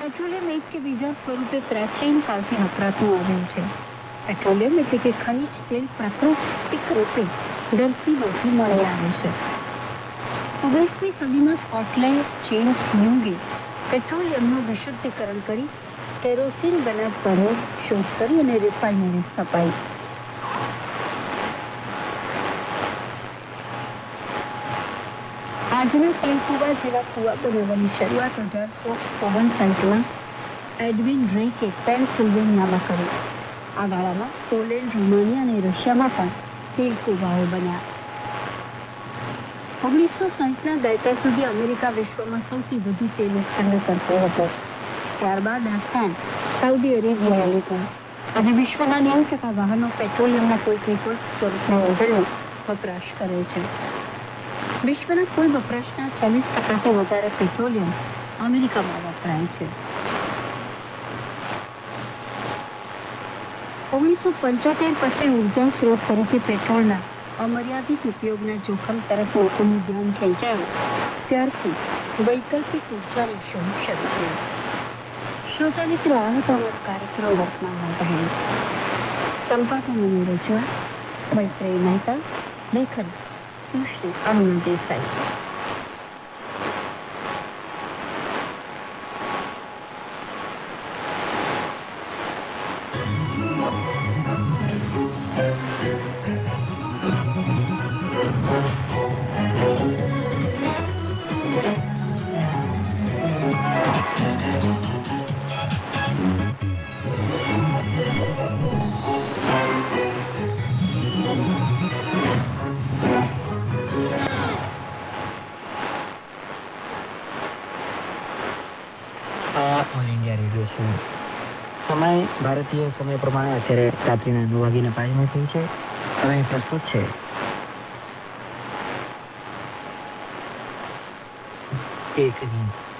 Petroleum એક કે બીજા સ્વરૂપે પ્રાચીન કાળથી વપરાતું આવ્યું છે. પેટ્રોલિયમ એટલે કે ખનિજ તેલ પ્રાકૃતિક રૂપે ધરતીમાંથી મળી આવે છે. 19મી સદીમાં સ્કોટલેન્ડ જેમ્સ ન્યુગે પેટ્રોલિયમનું વિશુદ્ધિકરણ કરી કેરોસીન બનાવવાની શોધ કરી અને રિફાઇનરી સ્થપાઈ. આજના તેલ કુવા જેવા કુવા બનાવવાની શરૂઆત 1859માં એડવિન ડ્રેકે પેન્સિલ્વેનિયામાં કરી. આ ગાળામાં પોલેન્ડ, રોમાનિયા અને રશિયામાં પણ તેલ કુવાઓ બન્યા. 1960ના દાયકા સુધી અમેરિકા વિશ્વમાં સૌથી વધુ તેલ ઉત્પન્ન કરતો હતો. ત્યારબાદ આ સ્થાન સાઉદી અરેબિયાએ લીધું. આજે વિશ્વના 90% વાહનો પેટ્રોલિયમના કોઈ સ્વરૂપના ઇંધણનો વપરાશ કરે છે. વિશ્વના કુલ વપરાશના 40%થી વધારે પેટ્રોલિયમ અમેરિકામાં વપરાય છે. 1975 પછી ઉર્જા સ્ત્રોત તરીકે પેટ્રોલના અમર્યાદિત ઉપયોગના જોખમ તરફ લોકોનું ધ્યાન ખેંચાયું ત્યારથી વૈકલ્પિક ઉર્જાની શોધ શરૂ થઈ. શ્રોતા મિત્રો, આ હતો કાર્યક્રમ વર્તમાનમાં રહેલ. સંપાદન અને રચના મૈત્રેય મહેતા, લેખન Sushri Arun Desai. All India radio છે. સમય ભારતીય સમય પ્રમાણે અત્યારે રાત્રિના 9:05 થઈ છે. હવે પ્રસ્તુત છે એક ગીત.